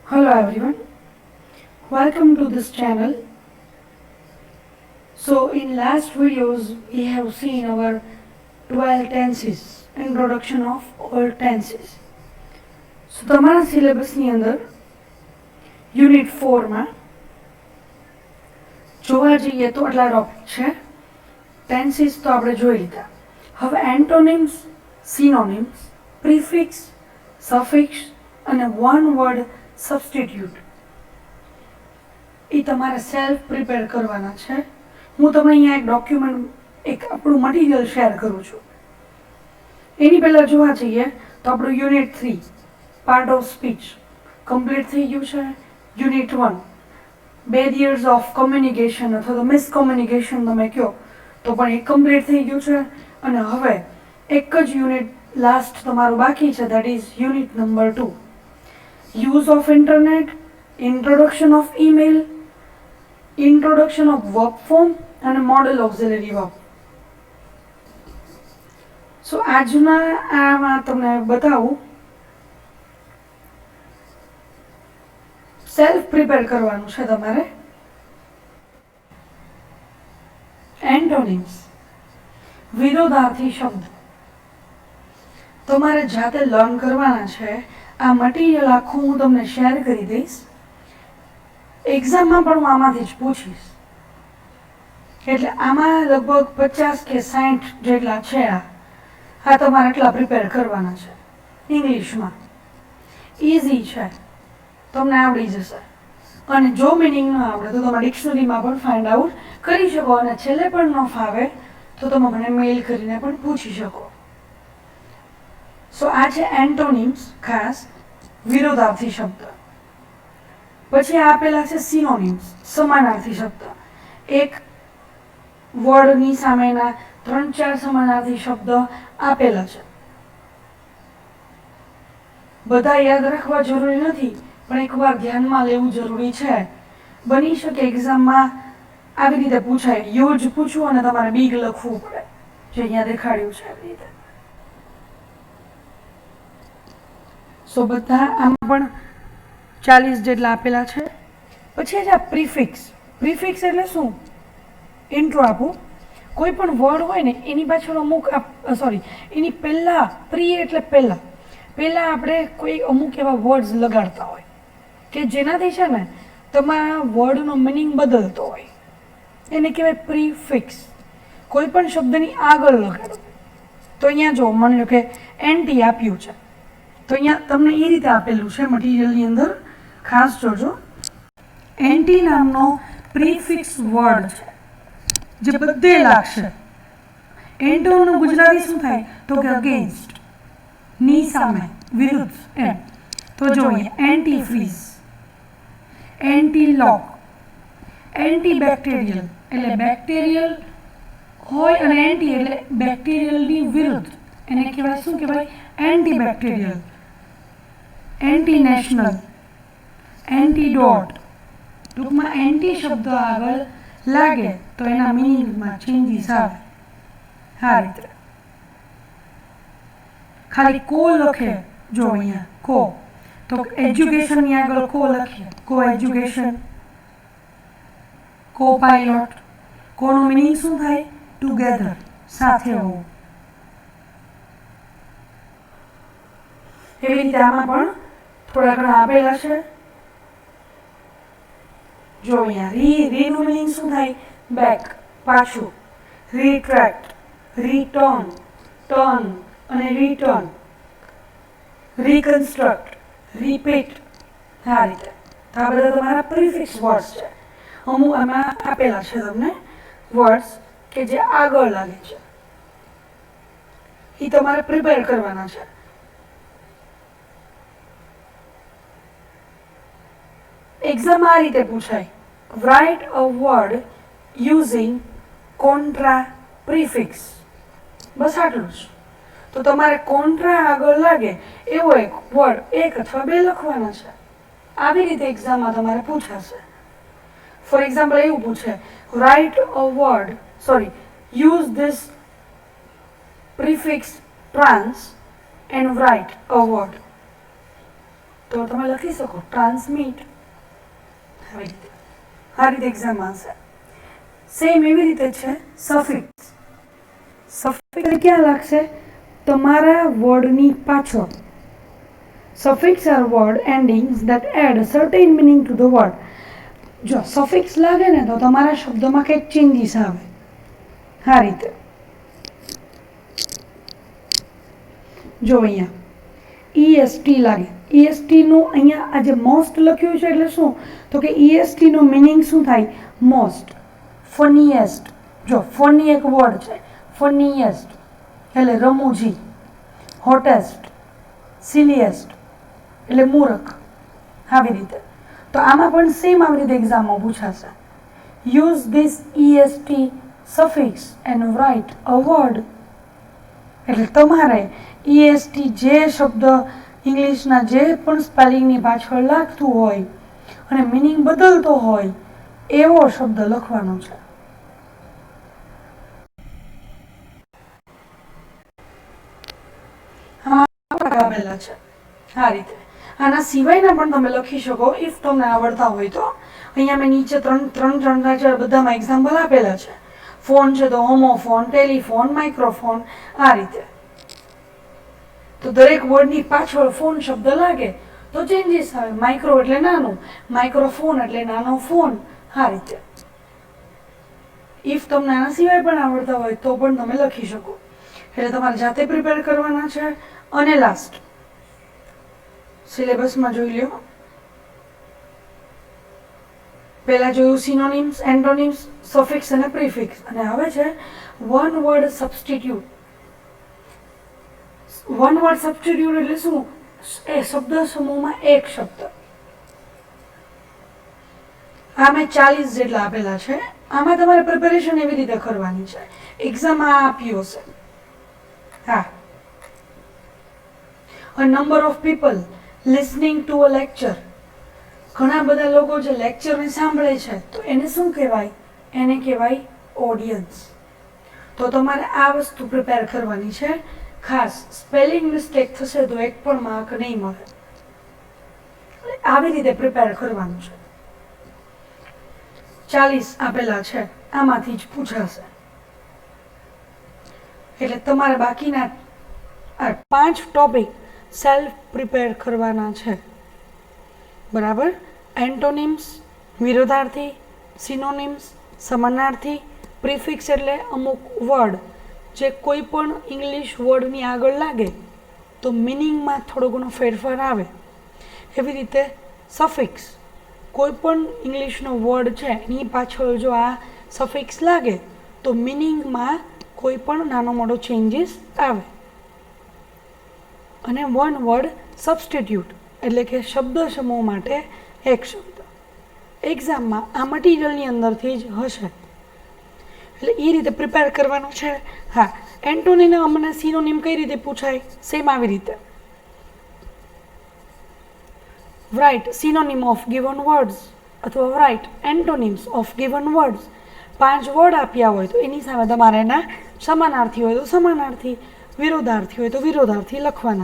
Hello everyone, welcome to this channel. So in last videos we have seen our 12 tenses, introduction of all tenses. So તમારા સિલેબસની અંદર unit 4માં જોવા જઈએ તો આટલા topic છે. Tenses તો આપણે જોઈ લીધા. હવે એન્ટોનિમ્સ, સિનોનિમ્સ, પ્રિફિક્સ, સફિક્સ અને વન વર્ડ સબસ્ટિટ્યુટ એ તમારે સેલ્ફ પ્રિપેર કરવાના છે. હું તમને અહીંયા એક ડોક્યુમેન્ટ, એક આપણું મટીરિયલ શેર કરું છું. એની પહેલાં જોવા જઈએ તો આપણું unit 3 part of speech complete થઈ ગયું છે. યુનિટ 1 બેરિયર્સ ઓફ કમ્યુનિકેશન અથવા તો મિસકોમ્યુનિકેશન તમે કહો તો પણ એ કમ્પ્લીટ થઈ ગયું છે. અને હવે એક જ યુનિટ લાસ્ટ તમારું બાકી છે, that is unit number 2 use of internet, introduction of email, introduction of work form અને મોડેલ ઓક્ઝિલરી વર્બ. સો આજના આમાં તમને બતાવું, સેલ્ફ પ્રિપેર કરવાનું છે તમારે. એન્ટોનિમ્સ, વિરોધાર્થી શબ્દ તમારે જાતે લર્ન કરવાના છે. આ મટીરિયલ આખું હું તમને શેર કરી દઈશ. એક્ઝામમાં પણ હું આમાંથી જ પૂછીશ, એટલે આમાં લગભગ 50 કે 60 જેટલા છે. આ તમારે એટલા પ્રિપેર કરવાના છે. ઇંગ્લિશમાં ઇઝી છે, તમને આવડી જશે. અને જો મિનિંગ ન આવડે તો તમે ડિક્શનરીમાં પણ ફાઇન્ડ આઉટ કરી શકો. અને છેલ્લે પણ ન ફાવે તો તમે મને મેઇલ કરીને પણ પૂછી શકો. સો આ છે એન્ટોનિમ્સ, ખાસ વિરોધાર્થી શબ્દ. પછી આપેલા છે સિનોનિમ્સ, સમાનાર્થી શબ્દ. એક વર્ડની સામેના 3-4 સમાનાર્થી શબ્દ આપેલા છે. બધા યાદ રાખવા જરૂરી નથી, પણ એકવાર ધ્યાનમાં લેવું જરૂરી છે. બની શકે એક્ઝામમાં આવી રીતે પૂછાય, યુઝ પૂછવું અને તમારે બિગ લખવું પડે, જે અહીંયા દેખાડ્યું છે આવી રીતે. સો બધા આમાં પણ 40 જેટલા આપેલા છે. પછી આ પ્રિફિક્સ. પ્રિફિક્સ એટલે શું? ઇન્ટ્રો આપું. કોઈ પણ વર્ડ હોય ને એની પાછળ અમુક એની પહેલાં, પ્રી એટલે પહેલાં આપણે કોઈ અમુક એવા વર્ડ્સ લગાડતા હોય કે જેનાથી છે ને તમારા વર્ડનો મિનિંગ બદલતો હોય. એને કહેવાય પ્રીફિક્સ. કોઈ પણ શબ્દની આગળ લગાડો. તો અહીંયા જો માની લો કે એન્ટી આપ્યું છે, તો અહીંયા તમને એ રીતે આપેલું છે મટીરિયલની અંદર, ખાસ જોજો. એન્ટી નામનો પ્રીફિક્સ વર્ડ છે જે બધે લાગશે. એન્ટોનું ગુજરાતી શું થાય તો કે અગેન્સ્ટ, ની સામે, વિરુદ્ધ એમ. તો જો અહીંયા anti fridge, anti lock, anti bacterial એટલે બેક્ટેરિયલ હોય અને એન્ટી એટલે બેક્ટેરિયલની વિરુદ્ધ, એને કહેવાય શું કહેવાય? Anti bacterial. Anti national, antidote. ટૂંકમાં એન્ટી શબ્દ આગળ લાગે તો એના મિનિંગમાં ચેન્જીસ આવે. હા રીતે ખાલી કો લખે, જો અહીંયા કો, તો એજ્યુકેશનની આગળ કો લખીએ, કો એજ્યુકેશન, કો પાયલોટ. કોનું મિનિંગ શું થાય? ટુગેધર, સાથે હોવું. એવી રીતે આમાં પણ થોડા ઘણા આપેલા છે. જો અહીંયા રીનું મિનિંગ શું થાય? બેક, પાછું. રીટ્રેક્ટ, રીટર્ન, ટર્ન અને રિટર્ન. Reconstruct, repeat. આ રીતે આ બધા તમારા પ્રિફિક્સ વર્ડ્સ છે. અમુક આમાં આપેલા છે તમને વર્ડ્સ કે જે આગળ લાગે છે, એ તમારે પ્રિપેર કરવાના છે. એક્ઝામ આ રીતે પૂછાય, write a word using contra prefix. બસ આટલું જ. તો તમારે કોન્ટ્રા આગળ લાગે એવો એક વર્ડ, 1 અથવા 2 લખવાના છે. આવી રીતે એક્ઝામમાં તમારે પૂછાશે. ફોર એક્ઝામ્પલ એવું પૂછે, right a word, use this prefix trans and write a word. તો તમે લખી શકો ટ્રાન્સમિટ. આવી રીતે આ રીતે એક્ઝામ આવશે. સેમ એવી રીતે છે સફિક્સ. સફિક્સ ક્યાં લાગશે? તમારા વર્ડની પાછળ. Suffix are word endings that add certain meaning to the word. જો સફિક્સ લાગે ને તો તમારા શબ્દોમાં કંઈક ચેન્જીસ આવે. આ રીતે જો અહીંયા EST લાગે. EST નું અહીંયા આ જે મોસ્ટ લખ્યું છે એટલે શું? તો કે EST નું મિનિંગ શું થાય? મોસ્ટ. ફનીએસ્ટ. જો ફની એક વર્ડ છે. ફનીએસ્ટ એટલે રમૂજી. હોટેસ્ટ, સિલીએસ્ટ એટલે મૂર્ખ. આવી રીતે તો આમાં પણ સેમ આવી રીતે એક્ઝામમાં પૂછાશે. Use this EST suffix and write a word. એટલે તમારે EST જે શબ્દ ઇંગ્લિશના જે પણ સ્પેલિંગની પાછળ લાગતું હોય અને મિનિંગ બદલતો હોય એવો શબ્દ લખવાનો છે. આપેલા છે આ રીતે. આના સિવાયના પણ તમે લખી શકો ઇફ તમને આવડતા હોય તો. અહીંયા મેં નીચે ત્રણ બધામાં એક્ઝામ્પલ આપેલા છે. ફોન છે તો હોમોફોન, ટેલિફોન, માઇક્રોફોન. આ રીતે તો દરેક વર્ડની પાછળ ફોન શબ્દ લાગે તો ચેન્જીસ આવે. માઇક્રો એટલે નાનું, માઇક્રોફોન એટલે નાનો ફોન. આ રીતે ઇફ તમને આના સિવાય પણ આવડતા હોય તો પણ તમે લખી શકો. એટલે તમારે જાતે પ્રિપેર કરવાના છે. અને લાસ્ટ સિલેબસમાં જોઈ લો. પહેલા જોયું સિનોનિમ્સ, એન્ટોનિમ્સ, સફિક્સ અને પ્રિફિક્સ. અને હવે છે one word substitute. One word substitute એટલે શું? એ શબ્દ સમૂહમાં એક શબ્દ. આ મેં 40 જેટલા આપેલા છે. આમાં તમારે પ્રિપેરેશન એવી રીતે કરવાની છે. એક્ઝામમાં આપ્યું હશે. હા, a number of people listening to a lecture. ઘણા બધા લોકો જે લેક્ચરને સાંભળે છે તો એને શું કહેવાય? એને કહેવાય ઓડિયન્સ. તો તમારે આ વસ્તુ પ્રિપેર કરવાની છે. ખાસ સ્પેલિંગ મિસ્ટેક થશે તો એક પણ માર્ક નહીં મળે. આવી રીતે પ્રિપેર કરવાનું છે. 40 આપેલા છે, આમાંથી જ પૂછાશે. એટલે તમારે બાકીના 5 ટોપિક સેલ્ફ પ્રિપેર કરવાના છે. બરાબર? એન્ટોનિમ્સ વિરોધાર્થી, સિનોનિમ્સ સમાનાર્થી, પ્રિફિક્સ એટલે અમુક વર્ડ જે કોઈ પણ ઇંગ્લિશ વર્ડની આગળ લાગે તો મિનિંગમાં થોડો ઘણો ફેરફાર આવે. એવી રીતે સફિક્સ, કોઈ પણ ઇંગ્લિશનો વર્ડ છે એની પાછળ જો આ સફિક્સ લાગે તો મિનિંગમાં કોઈ પણ નાનો મોટો ચેન્જીસ આવે. અને વન વર્ડ સબસ્ટિટ્યુટ એટલે કે શબ્દ સમૂહ માટે એક શબ્દ. એક્ઝામમાં આ મટીરિયલની અંદરથી જ હશે. એટલે એ રીતે પ્રિપેર કરવાનું છે. હા, એન્ટોનિમ અને સિનોનિમ કઈ રીતે પૂછાય? સેમ આવી રીતે. Write synonym of given words અથવા write antonyms of given words. 5 word આપ્યા હોય તો એની સામે તમારે એના સમાનાર્થી હોય તો સમાનાર્થી, વિરોધાર્થી હોય તો વિરોધાર્થી લખવાના.